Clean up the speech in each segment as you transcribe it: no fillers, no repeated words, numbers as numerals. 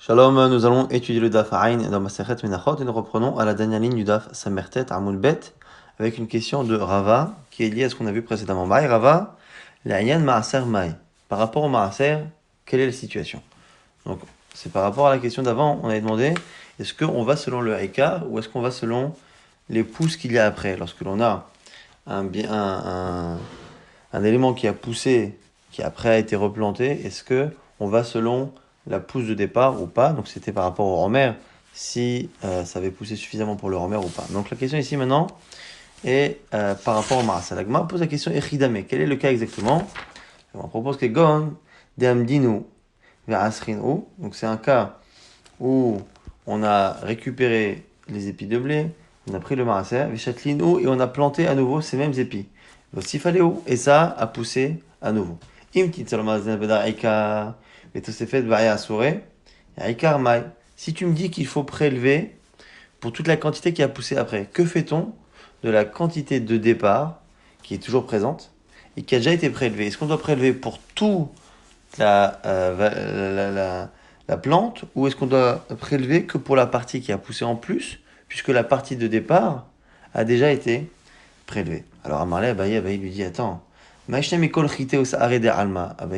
Shalom, nous allons étudier le Daf Ain dans Masechet Menachot et nous reprenons à la dernière ligne du Daf Samertet Amoud Bet avec une question de Rava qui est liée à ce qu'on a vu précédemment. Maï Rava, l'Ayan Maaser Maï. Par rapport au Maaser, quelle est la situation? Donc, c'est par rapport à la question d'avant, on avait demandé est-ce qu'on va selon le Haïkar ou est-ce qu'on va selon les pousses qu'il y a après? Lorsque l'on a un élément qui a poussé, qui après a été replanté, est-ce que on va selon la pousse de départ ou pas? Donc c'était par rapport au romer, si ça avait poussé suffisamment pour le romer ou pas. Donc la question ici maintenant est par rapport au Marasa. La Gemara pose la question Echidame, quel est le cas exactement? On propose que Gon, Deamdinu, Ve'asrinu. Donc c'est un cas où on a récupéré les épis de blé, on a pris le Marasa, Ve'chatlinu, et on a planté à nouveau ces mêmes épis. Vosifaleu, et ça a poussé à nouveau. Si tu me dis qu'il faut prélever pour toute la quantité qui a poussé après, que fait-on de la quantité de départ qui est toujours présente et qui a déjà été prélevée? Est-ce qu'on doit prélever pour toute la plante ou est-ce qu'on doit prélever que pour la partie qui a poussé en plus puisque la partie de départ a déjà été prélevée? Alors Amarle Abaye lui dit attends, Abaye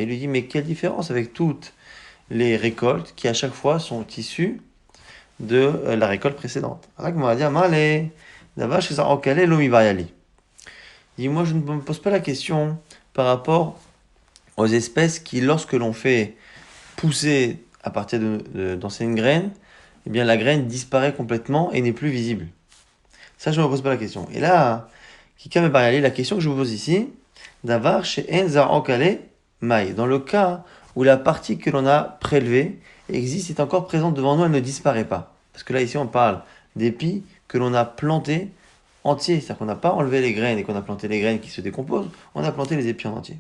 lui dit mais quelle différence avec toutes les récoltes qui à chaque fois sont issues de la récolte précédente? Alors on va dire Amarle, d'abord chez ça Okale Lomi Variali. Il dit moi je ne me pose pas la question par rapport aux espèces qui lorsque l'on fait pousser à partir d'anciennes graines, eh bien la graine disparaît complètement et n'est plus visible. Ça je ne me pose pas la question. Et là, la question que je vous pose ici, d'avar chez Enza Okale Mai. Dans le cas où la partie que l'on a prélevée existe, est encore présente devant nous, elle ne disparaît pas. Parce que là, ici, on parle d'épis que l'on a plantés entiers. C'est-à-dire qu'on n'a pas enlevé les graines et qu'on a planté les graines qui se décomposent, on a planté les épis en entier.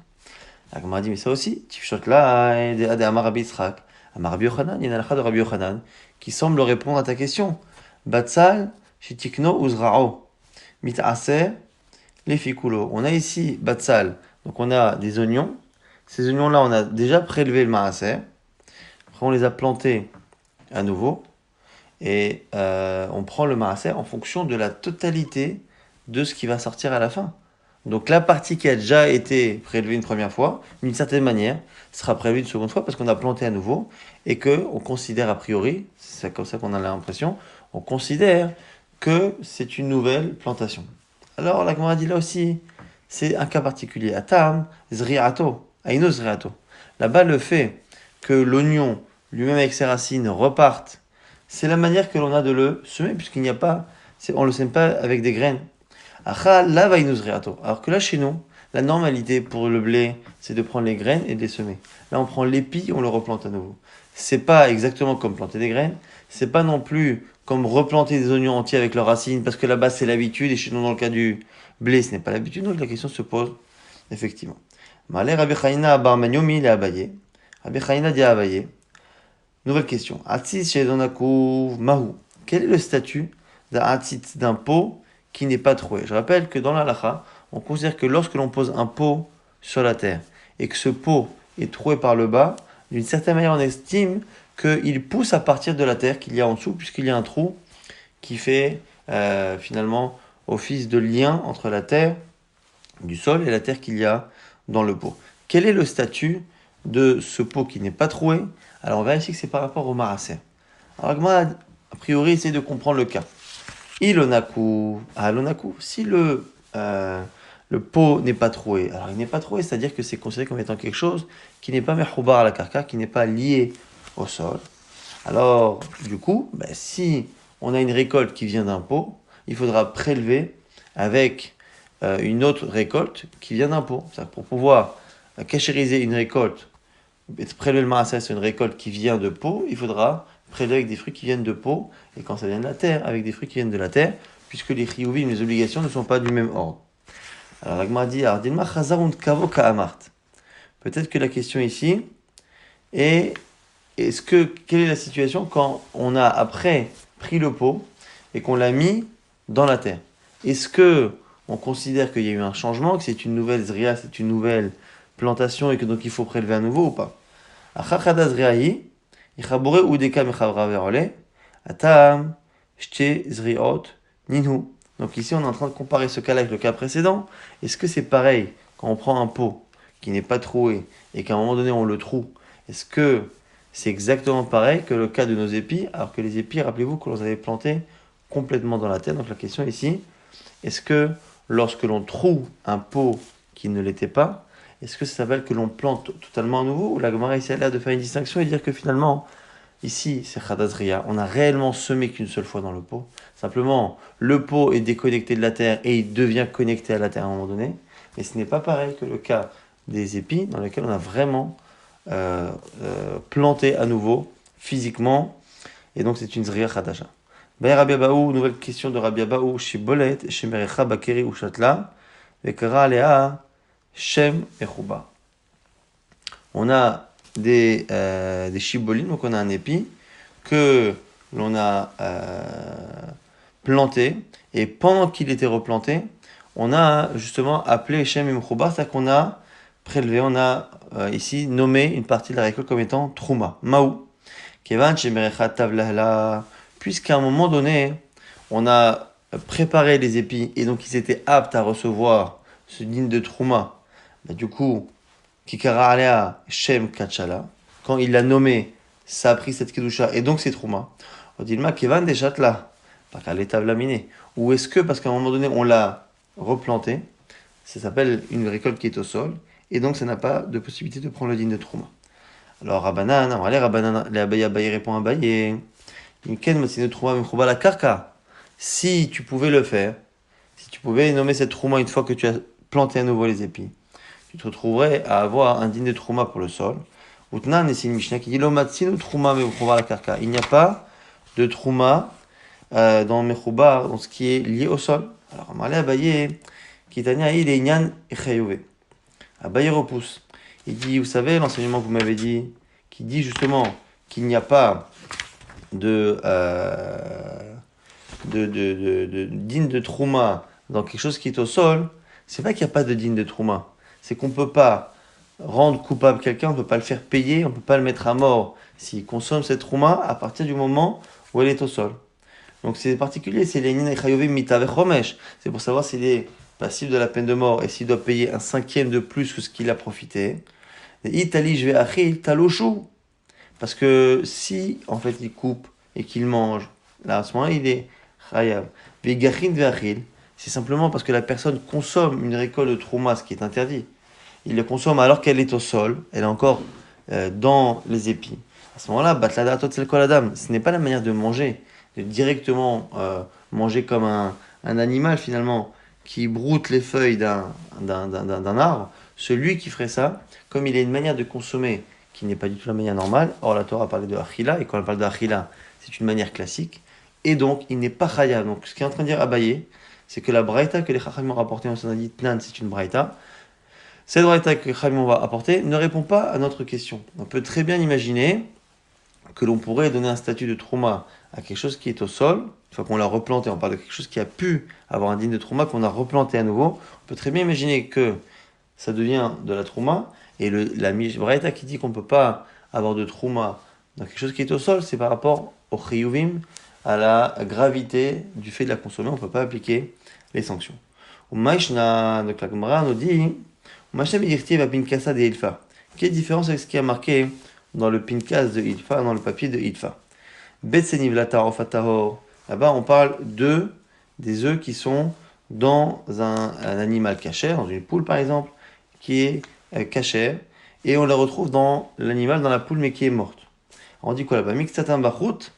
La Gemara dit, mais ça aussi, Tifshot là, de Amar Rabbi Yitzhak, Amar Rabbi Yochanan, il y a une halakha de Rabbi Yochanan qui semble répondre à ta question. Batsal, Shitikno Uzrao, Mit'aser, les fikulo. On a ici batsal, donc on a des oignons. Ces oignons-là, on a déjà prélevé le maaser. Après, on les a plantés à nouveau. Et on prend le maaser en fonction de la totalité de ce qui va sortir à la fin. Donc la partie qui a déjà été prélevée une première fois, d'une certaine manière, sera prélevée une seconde fois parce qu'on a planté à nouveau et que on considère a priori, c'est comme ça qu'on a l'impression, on considère que c'est une nouvelle plantation. Alors la Gemara dit là aussi, c'est un cas particulier. Atam, zriato, aino zriato. Là-bas, le fait que l'oignon, lui-même avec ses racines, reparte, c'est la manière que l'on a de le semer, puisqu'il n'y a pas, on ne le sème pas avec des graines. Acha, là, va zriato. Alors que là, chez nous, la normalité pour le blé, c'est de prendre les graines et de les semer. Là, on prend l'épi, on le replante à nouveau. C'est pas exactement comme planter des graines, c'est pas non plus comme replanter des oignons entiers avec leurs racines, parce que là-bas c'est l'habitude, et chez nous dans le cas du blé ce n'est pas l'habitude, donc la question se pose effectivement. Malé Rabbi Chaina bar Maniomi il est abayé. Rabbi Chaina dit à Abaye. Nouvelle question. Atzis chez Donakou Mahu. Quel est le statut d'un pot qui n'est pas troué? Je rappelle que dans la halakha, on considère que lorsque l'on pose un pot sur la terre et que ce pot est troué par le bas, d'une certaine manière on estime qu'il pousse à partir de la terre qu'il y a en dessous, puisqu'il y a un trou qui fait finalement office de lien entre la terre du sol et la terre qu'il y a dans le pot. Quel est le statut de ce pot qui n'est pas troué? Alors on va vérifier que c'est par rapport au marasser. Alors moi, a priori, essayer de comprendre le cas. Ilonaku, alonaku, si le pot n'est pas troué, alors il n'est pas troué, c'est-à-dire que c'est considéré comme étant quelque chose qui n'est pas mechoubar à la karka, qui n'est pas lié au sol. Alors, du coup, si on a une récolte qui vient d'un pot, il faudra prélever avec une autre récolte qui vient d'un pot. C'est-à-dire pour pouvoir cachériser une récolte, prélever le marasser sur une récolte qui vient de pot, il faudra prélever avec des fruits qui viennent de pot, et quand ça vient de la terre, avec des fruits qui viennent de la terre, puisque les chiyuvim, les obligations, ne sont pas du même ordre. Alors la Gemara dit, peut-être que la question ici est quelle est la situation quand on a après pris le pot et qu'on l'a mis dans la terre? Est-ce que on considère qu'il y a eu un changement, que c'est une nouvelle zria, c'est une nouvelle plantation et que donc il faut prélever à nouveau ou pas? Achachada zriahi, Ichabore udeka mechavra verole. Atam, shte zriot, ninhu. Donc ici, on est en train de comparer ce cas-là avec le cas précédent. Est-ce que c'est pareil quand on prend un pot qui n'est pas troué et qu'à un moment donné, on le troue? Est-ce que c'est exactement pareil que le cas de nos épis, alors que les épis, rappelez-vous que l'on avait planté complètement dans la terre. Donc la question ici, est-ce que lorsque l'on troue un pot qui ne l'était pas, est-ce que ça s'appelle que l'on plante totalement à nouveau? Ou la Gemara ici a l'air de faire une distinction et dire que finalement, ici, c'est Khadazriya, on a réellement semé qu'une seule fois dans le pot. Simplement, le pot est déconnecté de la terre et il devient connecté à la terre à un moment donné. Mais ce n'est pas pareil que le cas des épis, dans lequel on a vraiment planté à nouveau, physiquement. Et donc, c'est une Zriya Khadasha. Bayer Rabbi Abaou, nouvelle question de Rabbi Abaou, Shibolet, Shemerecha Bakeri ou Shatla, Vekara Alea, Shem Echuba. On a des chibolines, donc on a un épi que l'on a planté, et pendant qu'il était replanté, on a justement appelé Shem Echuba, c'est-à-dire qu'on a prélevé, on a ici nommé une partie de la récolte comme étant Trouma, Maou. Kevan Shemerecha Tavlahla. Puisqu'à un moment donné, on a préparé les épis et donc ils étaient aptes à recevoir ce digne de Trouma, bah, du coup, Kikara Alea Shem Kachala, quand il l'a nommé, ça a pris cette Kedusha et donc c'est Trouma. Odilma Kevan des Chatla, par l'étable laminée. Ou est-ce que, parce qu'à un moment donné, on l'a replanté, ça s'appelle une récolte qui est au sol, et donc ça n'a pas de possibilité de prendre le digne de Trouma. Alors Rabbanan, on va aller Rabbanan, les Abaye répond à Abaye. Si tu pouvais le faire, si tu pouvais nommer cette trouma une fois que tu as planté à nouveau les épis, tu te retrouverais à avoir un digne de trouma pour le sol. Outnan, et c'est une Mishnah qui dit Lomatsinu trouma mechouba la karka. Il n'y a pas de trouma dans mechouba, dans ce qui est lié au sol. Alors, Amalé Abaye, Kitania, il est Inyan et Chayouvé. Abaye repousse. Il dit, vous savez, l'enseignement que vous m'avez dit, qui dit justement qu'il n'y a pas de digne de trouma dans quelque chose qui est au sol, c'est pas qu'il n'y a pas de digne de trouma. C'est qu'on ne peut pas rendre coupable quelqu'un, on ne peut pas le faire payer, on ne peut pas le mettre à mort s'il consomme cette trouma à partir du moment où elle est au sol. Donc c'est particulier, c'est les nina chayovim mitavech chomesh. C'est pour savoir s'il est passible de la peine de mort et s'il doit payer un cinquième de plus que ce qu'il a profité. Itali je vais achil taloshu. Parce que si, en fait, il coupe et qu'il mange, là, à ce moment-là, il est chayav. Vegachin ve'achil, c'est simplement parce que la personne consomme une récolte de trouma, ce qui est interdit. Il le consomme alors qu'elle est au sol, elle est encore dans les épis. À ce moment-là, batlada tot sel kol adam, ce n'est pas la manière de manger, de directement manger comme un animal, finalement, qui broute les feuilles d'un arbre. Celui qui ferait ça, comme il a une manière de consommer qui n'est pas du tout la manière normale. Or, la Torah a parlé de Achila, et quand elle parle de Achila, c'est une manière classique. Et donc, il n'est pas Chayav. Donc, ce qui est en train de dire Abaye, c'est que la Braïta que les Chachamim ont rapportée, on s'en a dit Tnan, c'est une Braïta. Cette Braïta que les Chachamim va apporter ne répond pas à notre question. On peut très bien imaginer que l'on pourrait donner un statut de Trouma à quelque chose qui est au sol, une fois qu'on l'a replanté, on parle de quelque chose qui a pu avoir un digne de Trouma, qu'on a replanté à nouveau. On peut très bien imaginer que ça devient de la Trouma. Et la Braïta qui dit qu'on ne peut pas avoir de trouma dans quelque chose qui est au sol, c'est par rapport au chiyuvim, à la gravité du fait de la consommer. On ne peut pas appliquer les sanctions. Ou Maïshna, donc la Gemara nous dit, Maïshna bidirti va pinkasa de Ilfa. Quelle différence avec ce qui est marqué dans le pinkas de Ilfa, dans le papier de Ilfa? Betsenivlata ofatahor. Là-bas, on parle des œufs qui sont dans un animal cachère, dans une poule par exemple, qui est cachère, et on la retrouve dans l'animal, dans la poule, mais qui est morte. On dit quoi là-bas? Mixatan bachut,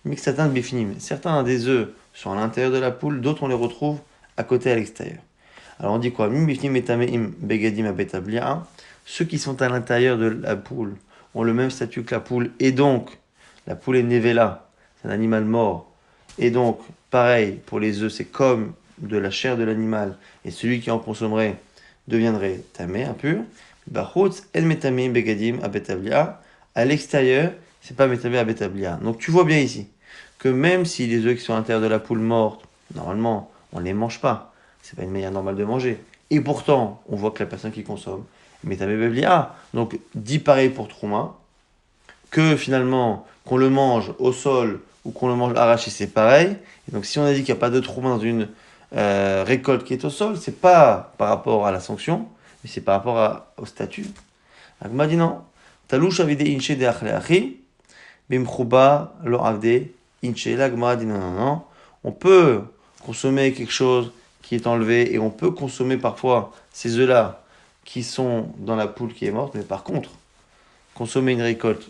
mixatan bifinim. Certains des œufs sont à l'intérieur de la poule, d'autres on les retrouve à côté, à l'extérieur. Alors on dit quoi? Mim bifinim etameim begadim abetablia. Ceux qui sont à l'intérieur de la poule ont le même statut que la poule, et donc la poule est nevela, c'est un animal mort, et donc pareil pour les œufs, c'est comme de la chair de l'animal, et celui qui en consommerait deviendrait tamé, impur. Bachutz en metamim begadim abetablia. À l'extérieur, c'est pas metamé abetablia. Donc tu vois bien ici que même si les œufs qui sont à l'intérieur de la poule morte, normalement, on ne les mange pas. C'est pas une manière normale de manger. Et pourtant, on voit que la personne qui consomme est metamé abetablia. Donc dis pareil pour Trouma. que finalement, qu'on le mange au sol ou qu'on le mange arraché, c'est pareil. Et donc si on a dit qu'il n'y a pas de trou dans une récolte qui est au sol, c'est pas par rapport à la sanction, mais c'est par rapport au statut. Agma dit non. Talouche avide inche de achleachi, bimchouba lo avde inche. L'agma dit non, non, non. On peut consommer quelque chose qui est enlevé et on peut consommer parfois ces œufs-là qui sont dans la poule qui est morte, mais par contre, consommer une récolte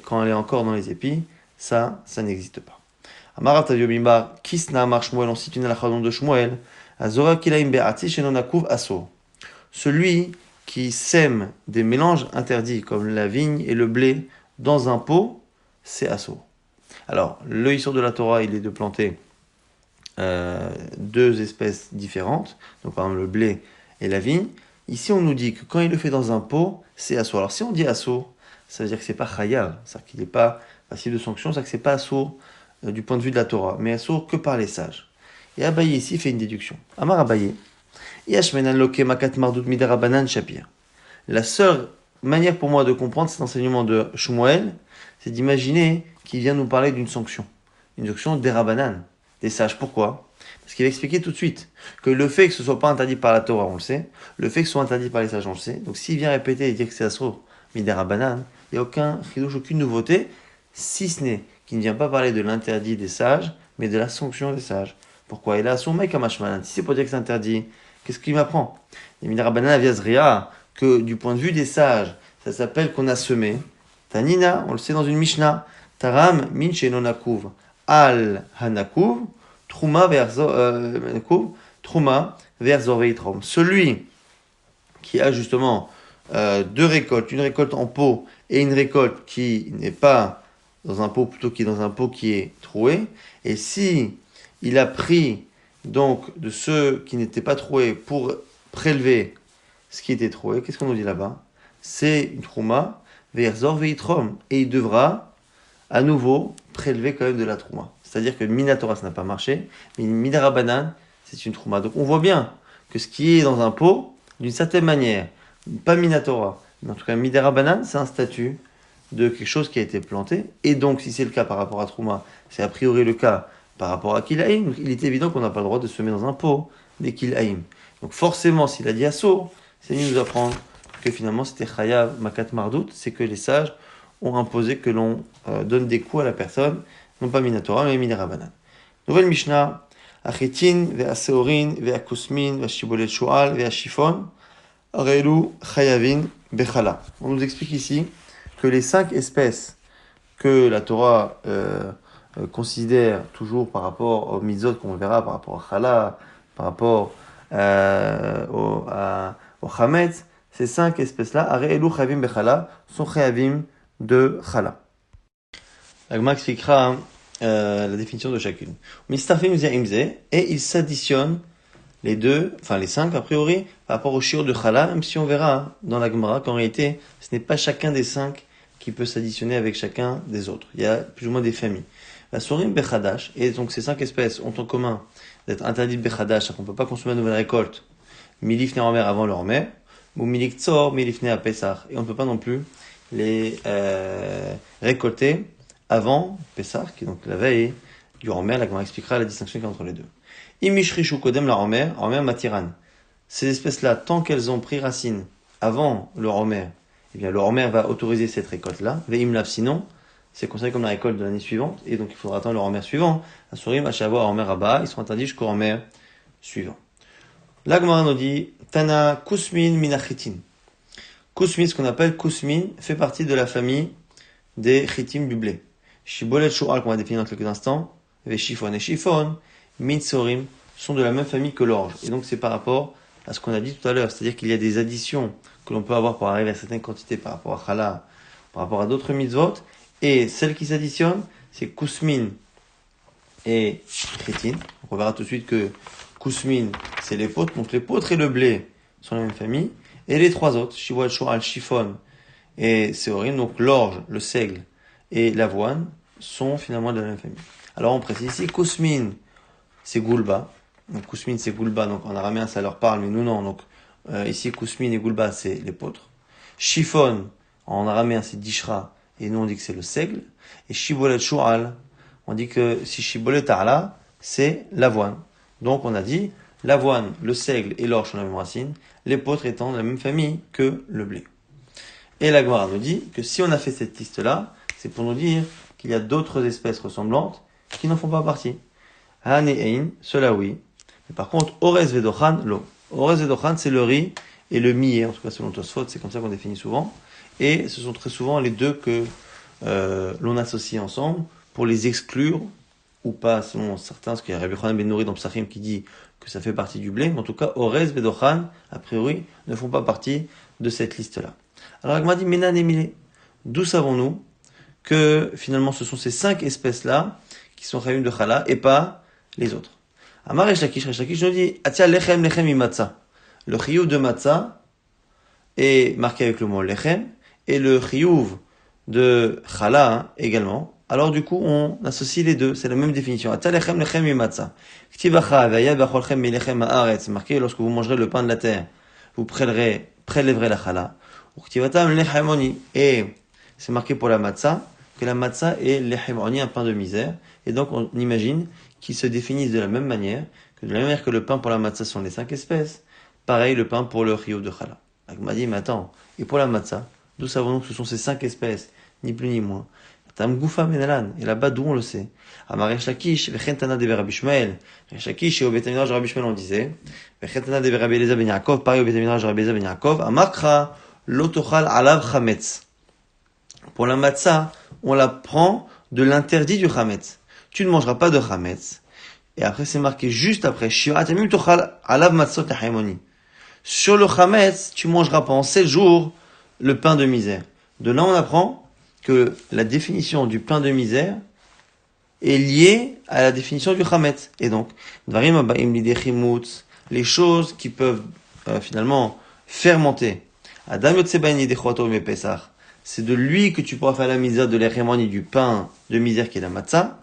quand elle est encore dans les épis, ça n'existe pas. Amarat Yobimba, Kisna Amar Shmuel, on cite une halakha de Shmuel, Azora Kilaim Be'ati Shenonakuv Aso. Celui qui sème des mélanges interdits, comme la vigne et le blé, dans un pot, c'est Aso. Alors, le issur de la Torah, il est de planter deux espèces différentes, donc par exemple le blé et la vigne. Ici, on nous dit que quand il le fait dans un pot, c'est Aso. Alors, si on dit Aso, ça veut dire que c'est pas chayav, c'est-à-dire qu'il n'est pas passible de sanction, c'est-à-dire que c'est pas Aso du point de vue de la Torah, mais Aso que par les sages. Et Abaye ici fait une déduction. Amar Abaye, Yashmenan loke makat mardut midarabanan shapir. La seule manière pour moi de comprendre cet enseignement de Shmuel, c'est d'imaginer qu'il vient nous parler d'une sanction d'Erabanan, des sages. Pourquoi? Parce qu'il va expliquer tout de suite que le fait que ce soit pas interdit par la Torah, on le sait, le fait que ce soit interdit par les sages, on le sait. Donc s'il vient répéter et dire que c'est Asro midarabanan, il n'y a aucun chidouche, aucune nouveauté, si ce n'est qu'il ne vient pas parler de l'interdit des sages, mais de la sanction des sages. Pourquoi? Il a son mec à Mashmalan. Si c'est pour dire que c'est interdit, qu'est-ce qu'il m'apprend? Les midarabanan aviazria, que du point de vue des sages, ça s'appelle qu'on a semé. Tanina, on le sait dans une Mishnah. Taram min shenonakuv al hanakuv truma vers veitrom. Celui qui a justement deux récoltes, une récolte en pot et une récolte qui n'est pas dans un pot, plutôt qui est dans un pot qui est troué, et si il a pris donc de ceux qui n'étaient pas troués pour prélever ce qui était troué, qu'est-ce qu'on nous dit là-bas? C'est une trouma vers veitrom, et il devra à nouveau prélever quand même de la trouma. C'est-à-dire que Minatora, ça n'a pas marché, mais Midarabanan, c'est une trouma. Donc on voit bien que ce qui est dans un pot, d'une certaine manière, pas Minatora, mais en tout cas Midarabanan, c'est un statut de quelque chose qui a été planté. Et donc, si c'est le cas par rapport à trouma, c'est a priori le cas par rapport à Kilaïm. Donc il est évident qu'on n'a pas le droit de semer dans un pot des Kilaïm. Donc forcément, s'il a dit Assour, c'est mieux nous apprendre que finalement c'était Chayav Makat Mardout, c'est que les sages ont imposé que l'on donne des coups à la personne, non pas Minatora, mais Minarabanan. Nouvelle Mishnah, Achetin, Ve'aseorin, Ve'akusmin, Ve'ashibolet Shual, Ve'ashifon, Arelu Chayavin, Bechala. On nous explique ici que les 5 espèces que la Torah considère toujours par rapport aux mitzvot qu'on verra, par rapport à Chala, par rapport au Chametz, ces 5 espèces-là, Arelu Chayavim Bechala, sont Chayavim de Chala. L'Agma expliquera la définition de chacune. Mistafim Zimze, et ils s'additionnent les deux, enfin les 5 a priori, par rapport au shiur de Chala, même si on verra dans la Gemara qu'en réalité, ce n'est pas chacun des 5 qui peut s'additionner avec chacun des autres. Il y a plus ou moins des familles. La Sorim Bechadash, et donc ces 5 espèces ont en commun d'être interdites Bechadash, c'est-à-dire qu'on ne peut pas consommer une nouvelle récolte, Milifne en mer avant leur mer, ou Milik Tzor, Milifne à Pessah, et on ne peut pas non plus les récolter avant Pessah, qui est donc la veille du Romer. La Gemara expliquera la distinction qu'il y a entre les deux. Imishrishu Kodem la Romer Matiran. Ces espèces-là, tant qu'elles ont pris racine avant le Romer, eh bien le Romer va autoriser cette récolte-là. Veimlav, sinon, c'est considéré comme la récolte de l'année suivante, et donc il faudra attendre le Romer suivant. Asurim, Ashavo, Romer Abba, ils sont interdits jusqu'au Romer suivant. La Gemara nous dit Tana Kusmin Minachitin. Kusmin, ce qu'on appelle Kusmin, fait partie de la famille des chitim du blé. Shibolet Shu'al, qu'on va définir dans quelques instants, Veshifon et Shifon, Mitsorim, sont de la même famille que l'orge. Et donc c'est par rapport à ce qu'on a dit tout à l'heure, c'est-à-dire qu'il y a des additions que l'on peut avoir pour arriver à certaines quantités par rapport à Chala, par rapport à d'autres mitzvot, et celles qui s'additionnent, c'est Kusmin et Chitin. On verra tout de suite que Kusmin, c'est l'épeautre, donc l'épeautre et le blé sont la même famille, et les 3 autres, Shibolet Shu'al, Shifon et Seorim, donc l'orge, le seigle et l'avoine, sont finalement de la même famille. Alors on précise ici, Kusmin, c'est Goulba. Donc Kusmin, c'est Goulba, donc en araméen ça leur parle, mais nous non. Donc ici, Kusmin et Goulba, c'est l'épeautre. Shifon, en araméen c'est Dishra, et nous on dit que c'est le seigle, et shibolet shu'al, on dit que si shibolet ta'ala, c'est l'avoine. Donc on a dit, l'avoine, le seigle et l'orge sont la même racine, l'épeautre étant de la même famille que le blé. Et la Gemara nous dit que si on a fait cette liste-là, c'est pour nous dire qu'il y a d'autres espèces ressemblantes qui n'en font pas partie. Han et Ein, cela oui. Mais par contre, Orez Vedochan, l'eau. Orez Vedochan, c'est le riz et le millet, en tout cas selon Tosfot, c'est comme ça qu'on définit souvent. Et ce sont très souvent les deux que l'on associe ensemble pour les exclure, ou pas selon certains, parce qu'il y a Rabbi Yochanan ben Nouri dans Psachim qui dit que ça fait partie du blé, mais en tout cas, Orez Vedochan, a priori, ne font pas partie de cette liste-là. Alors Agma dit Menan et Milé. D'où savons-nous que finalement ce sont ces 5 espèces-là qui sont chayim de chala et pas les autres? Amar Resh Lakish nous dit Atia lechem lechem imatza. Le chiyuv de matzah est marqué avec le mot lechem et le chiyuv de chala également. Alors du coup on associe les deux, c'est la même définition. Atia lechem lechem imatza. Ktivacha vaya bacholchem milechem haaretz. Marqué lorsque vous mangerez le pain de la terre, vous prélèverez la chala. Et c'est marqué pour la matzah que la matzah est l'echemoni, un pain de misère. Et donc on imagine qu'ils se définissent de la même manière, que de la même manière que le pain pour la matzah sont les 5 espèces, pareil le pain pour le chiyuv de chala. Donc m'a dit, mais attends, et pour la matzah, d'où savons-nous que ce sont ces 5 espèces, ni plus ni moins? Tam goufa menalan, et là-bas d'où on le sait? Amar Resh Lakish, vechentana de Rabbi Shmuel. Resh Lakish et au Betamidrash Rabbi Shmuel on disait, vechentana de Rabbi Eliezer ben Yaakov, pareil au Betamidrash Rabbi Eliezer ben Yaakov, amakra l'otochal alav chametz. Pour la matzah, on la prend de l'interdit du chametz. Tu ne mangeras pas de chametz. Et après, c'est marqué juste après, shirat yamim tochal alav matzot lachaimoni. Sur le chametz, tu mangeras pendant 7 jours le pain de misère. De là, on apprend que la définition du pain de misère est liée à la définition du chametz. Et donc, dvarim aba'im lidei chimutz, les choses qui peuvent finalement fermenter. Adam Yotsebaini de Chouato me Pesach. C'est de lui que tu pourras faire la misère de l'Echemoni, du pain de misère qui est la matzah.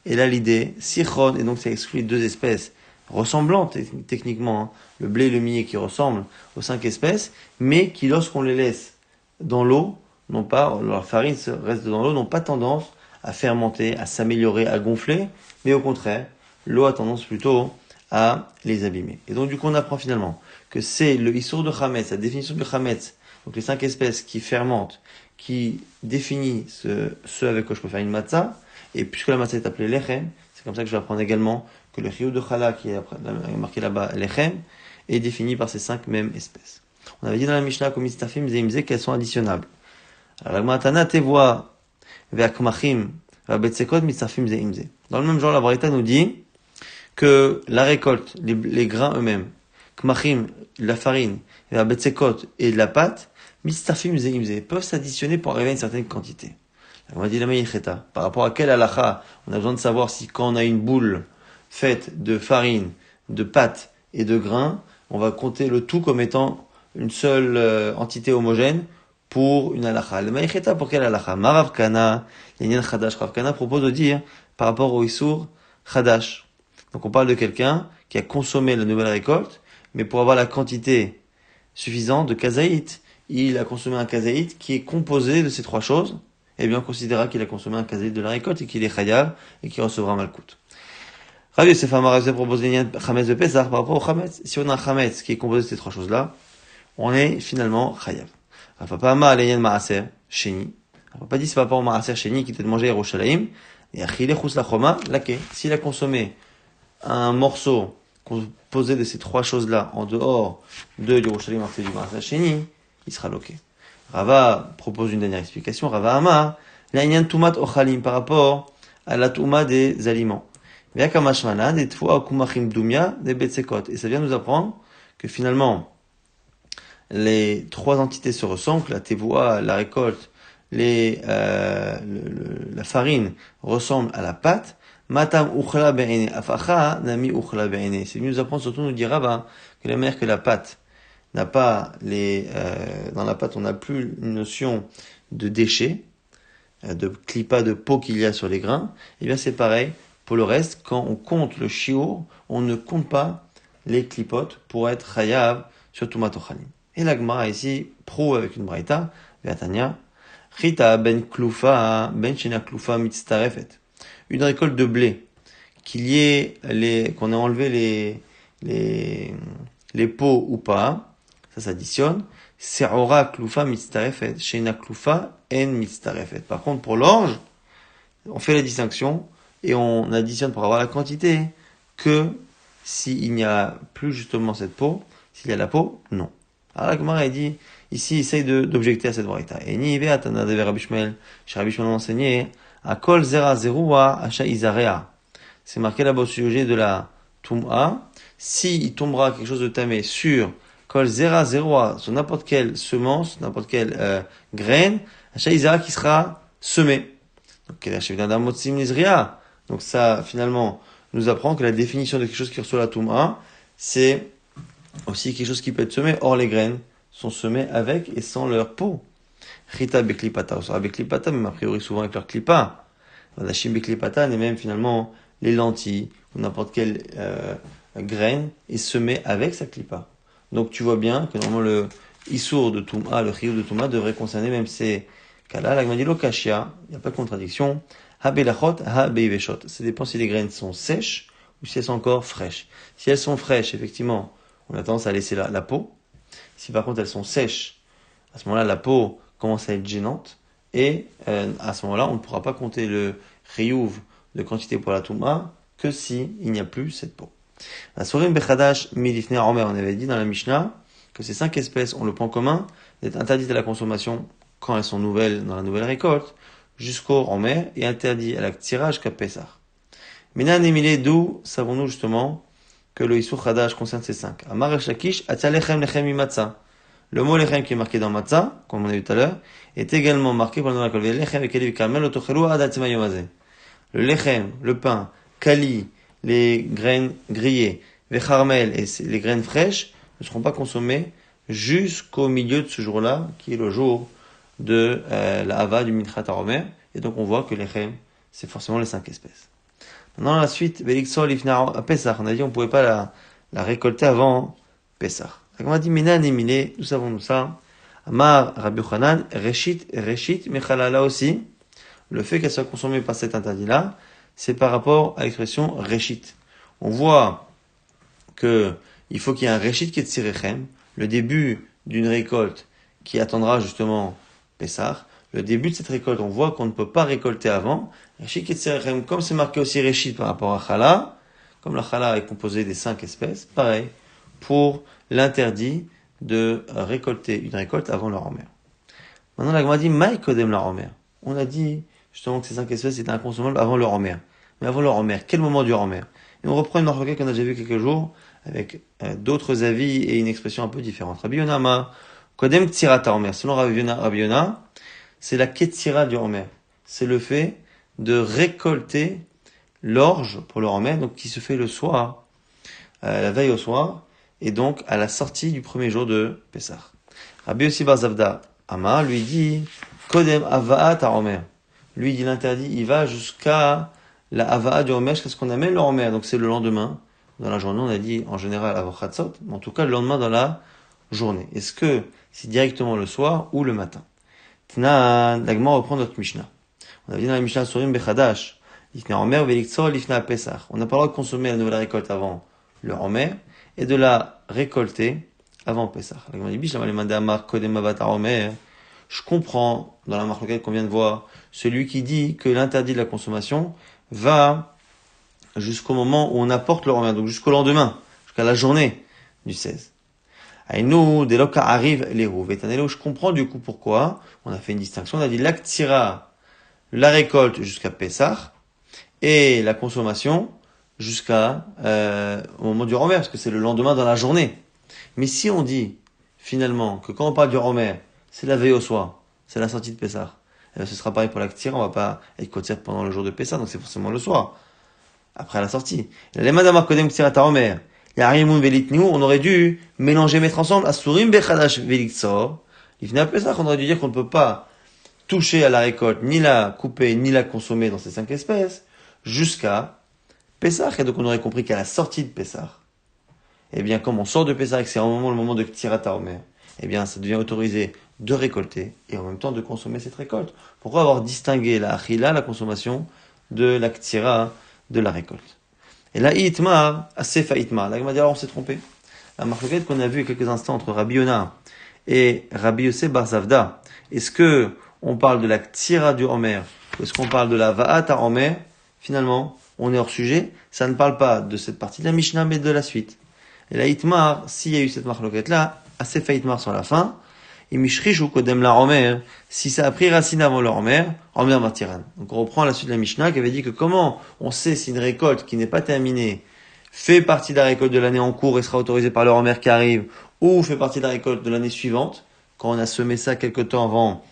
Et là l'idée, Sichon, et donc ça exclut 2 espèces ressemblantes techniquement, le blé et le millet qui ressemblent aux 5 espèces, mais qui lorsqu'on les laisse dans l'eau, non pas, leur farine reste dans l'eau, n'ont pas tendance à fermenter, à s'améliorer, à gonfler, mais au contraire, l'eau a tendance plutôt à les abîmer. Et donc du coup on apprend finalement que c'est le issour de chametz, la définition du chametz, donc les 5 espèces qui fermentent, qui définit ce avec quoi je peux faire une matzah, et puisque la matzah est appelée lechem, c'est comme ça que je vais apprendre également que le chiyuv de chala qui est marqué là-bas lechem est défini par ces 5 mêmes espèces. On avait dit dans la Mishnah comme mistafim zeimze qu'elles sont additionnables. Alors la matana tevoa ve'akmachim ve'abetsekot mistafim zeimze. Dans le même genre la Braïta nous dit que la récolte, les grains eux-mêmes, kmachim, la farine, et la betsekot et de la pâte, mistafim zeimze, peuvent s'additionner pour arriver à une certaine quantité. On va dire la meïcheta. Par rapport à quel halakha, on a besoin de savoir si quand on a une boule faite de farine, de pâte et de grains, on va compter le tout comme étant une seule entité homogène pour une halakha. La meïcheta pour quel halakha? Marav Kana, Yanyan Chadash. Rav Kana propose de dire par rapport au Issour Chadash. Donc on parle de quelqu'un qui a consommé la nouvelle récolte, mais pour avoir la quantité suffisante de kazaït, il a consommé un kazaït qui est composé de ces 3 choses, et bien on considérera qu'il a consommé un kazaït de la récolte et qu'il est chayav et qu'il recevra malkout. Rabbi Yosef Amar propose les chametz de Pesach par rapport au chametz. Si on a un chametz qui est composé de ces 3 choses-là, on est finalement chayav. Papa Amar l'enyan maaser sheni. Papa dit c'est par rapport au maaser sheni qui était de manger Yerushalayim et achile chus la choma laké. S'il a consommé un morceau composé de ces 3 choses-là en dehors de Yerushalayim du maaser sheni, il sera loqué. Rava propose une dernière explication. Rava Amar, l'anyan tumat ochalim par rapport à la touma des aliments. Et ça vient nous apprendre que finalement, les 3 entités se ressemblent, la tevoa, la récolte, la farine ressemble à la pâte. Matam uchla be'ene afacha nami uchla be'ene. C'est mieux nous apprendre, surtout nous dire Rava, que la manière que la pâte n'a pas dans la pâte on n'a plus une notion de déchets, de clipa de peau qu'il y a sur les grains, et bien c'est pareil pour le reste, quand on compte le shiur, on ne compte pas les clipotes pour être chayav sur tumat ochalim. Et la Gemara ici prouve avec une braïta, Beatania. Chita ben Kloufa, ben Shena Kloufa mitztarefet. Une récolte de blé. Qu'on ait enlevé les pots ou pas. Ça s'additionne. Se'ora Kloufa mitztarefet. Shena Kloufa en mitztarefet. Par contre, pour l'orge, on fait la distinction et on additionne pour avoir la quantité que s'il n'y a plus justement cette peau, s'il y a la peau, non. Alors la Gemara dit, ici, essaye d'objecter à cette varita. Et ni ive atana de Rabbi Shmuel, chez Rabbi Shmuel enseigné, à kol zera zeroua acha izarea. C'est marqué là-bas au sujet de la tum'a. Si il tombera quelque chose de tamé sur kol zera zeroua, sur n'importe quelle semence, n'importe quelle graine, acha izarea qui sera semée. Donc ça, finalement, nous apprend que la définition de quelque chose qui reçoit la tum'a, c'est aussi quelque chose qui peut être semé. Or, les graines sont semées avec et sans leur peau. Rita beklipata, ou beklipata, même a priori souvent avec leur klipa. Vadashim beklipata, et même finalement les lentilles ou n'importe quelle graine est semée avec sa klipa. Donc tu vois bien que normalement le issour de tum'a, le chiyuv de tum'a devrait concerner même ces cas-là. La Gemara dit lokashia, il n'y a pas de contradiction. Ha belachot, ha beiveshot. Ça dépend si les graines sont sèches ou si elles sont encore fraîches. Si elles sont fraîches, effectivement, on a tendance à laisser la peau. Si par contre elles sont sèches, à ce moment-là, la peau commence à être gênante. Et à ce moment-là, on ne pourra pas compter le chiyuv de quantité pour la touma que si il n'y a plus cette peau. La sorim bechadash milifne aromer, on avait dit dans la Mishnah que ces 5 espèces ont le point commun d'être interdites à la consommation quand elles sont nouvelles dans la nouvelle récolte, jusqu'au romer, et interdit à la tirage qu'à Pessah. Minan emile, d'où savons-nous justement que le Issour Chadash concerne ces 5. Amar Resh Lakish, Atza lechem lechem imatza. Le mot lechem qui est marqué dans matzah, comme on a vu tout à l'heure, est également marqué pendant la kolve. Lechem et kali v'karmel otochelu ad atzma yomazeh. Le lechem, le pain, kali, les graines grillées, vecharmel et les graines fraîches ne seront pas consommées jusqu'au milieu de ce jour-là, qui est le jour de la hava du Minchat Haromer. Et donc on voit que lechem, c'est forcément les 5 espèces. Maintenant, la suite, Belixol Ifna Pessah. On a dit on ne pouvait pas la récolter avant Pessah. On a dit Menan Emile, nous savons ça. Amar Rabbi Yochanan, Reshit, Mechala, là aussi. Le fait qu'elle soit consommée par cet interdit-là, c'est par rapport à l'expression Reshit. On voit que il faut qu'il y ait un Reshit qui est Tsirechem, le début d'une récolte qui attendra justement Pessah. Le début de cette récolte, on voit qu'on ne peut pas récolter avant. Comme c'est marqué aussi Réchit par rapport à Chala, comme la Chala est composée des 5 espèces, pareil, pour l'interdit de récolter une récolte avant le romer. Maintenant, la Gemara dit, Maï Kodem la romer. On a dit, justement, que ces 5 espèces étaient inconsommables avant le romer. Mais avant le romer, quel moment du romer? Et on reprend une marque qu'on a déjà vu quelques jours, avec d'autres avis et une expression un peu différente. Rabbi Yonama, Kodem Tzirata romer. Selon Rabbi Yonah, c'est la Ketzira du romer. C'est le fait de récolter l'orge pour le romer, donc qui se fait le soir, la veille au soir, et donc à la sortie du premier jour de Pessah. Rabbi Yossi bar Zavda Amar lui dit Kodem Avaat à romer. Lui dit l'interdit, il va jusqu'à la Avaat du romer, jusqu'à ce qu'on amène le romer. Donc c'est le lendemain, dans la journée, on a dit en général avant Chatzot, mais en tout cas le lendemain dans la journée. Est-ce que c'est directement le soir ou le matin? Tnan, la Gemara reprend notre Mishnah. On a dit dans la Mishnah Sorim Bechadash, Lifna Omer Velixor Lifna Pesach. On n'a pas le droit de consommer la nouvelle récolte avant le Omer et de la récolter avant Pesach. La Gemara dit Bishlam Alemanda Amar Kodem Avata Omer. Je comprends dans la marque qu'on vient de voir celui qui dit que l'interdit de la consommation va jusqu'au moment où on apporte le Omer, donc jusqu'au lendemain, jusqu'à la journée du 16. Aïnou, dès lors qu'arrive les roues. Je comprends du coup pourquoi on a fait une distinction. On a dit l'actira, la récolte jusqu'à Pessah et la consommation jusqu'à au moment du romer, parce que c'est le lendemain dans la journée. Mais si on dit finalement que quand on parle du romer, c'est la veille au soir, c'est la sortie de Pessah, ce sera pareil pour l'actira, on va pas être côtière pendant le jour de Pessah, donc c'est forcément le soir, après la sortie. Les madame Kodem Ksirata Romer, on aurait dû mélanger, mettre ensemble Asurim Bechadash Velixor. On aurait dû dire qu'on ne peut pas toucher à la récolte, ni la couper, ni la consommer dans ces 5 espèces, jusqu'à Pessah. Et donc on aurait compris qu'à la sortie de Pessah, eh bien comme on sort de Pessah et que c'est le moment de Tirata Omer, eh bien ça devient autorisé de récolter et en même temps de consommer cette récolte. Pourquoi avoir distingué la achila, la consommation, de la ktira, de la récolte? Et là, itma, asefa itma. Là, il m'a dit, alors on s'est trompé. La marloquette qu'on a vue il y a quelques instants entre Rabbi Yona et Rabbi Yossé Bar Zavda, est-ce que on parle de la ktira du Homer ou est-ce qu'on parle de la va'ata Homer? Finalement, on est hors sujet. Ça ne parle pas de cette partie de la Mishnah, mais de la suite. Et la itmar, s'il y a eu cette marloquette-là, asefa itmar sur la fin, et mishrishu kodem la Homer, si ça a pris racine avant le Homer martiran. Donc on reprend la suite de la Mishnah qui avait dit que comment on sait si une récolte qui n'est pas terminée fait partie de la récolte de l'année en cours et sera autorisée par le Homer qui arrive, ou fait partie de la récolte de l'année suivante, quand on a semé ça quelque temps avant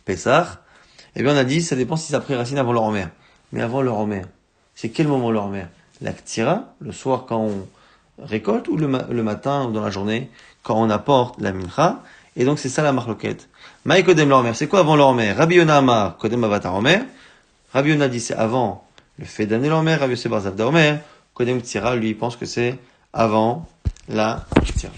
Pessah, eh bien on a dit, ça dépend si ça a pris racine avant le Homer. Mais avant le Homer, c'est quel moment le Homer? La ktira, le soir quand on récolte, ou le matin ou dans la journée, quand on apporte la mincha. Et donc c'est ça la marloquette. Maï kodem le Homer, c'est quoi avant le Homer? Rabbi Yona Amar, kodem avatar Homer. Rabbi Yona dit c'est avant le fait d'amener le Homer. Rabbi Yossé Bar Zavda Homer. Kodem ktira, lui, il pense que c'est avant la ktira.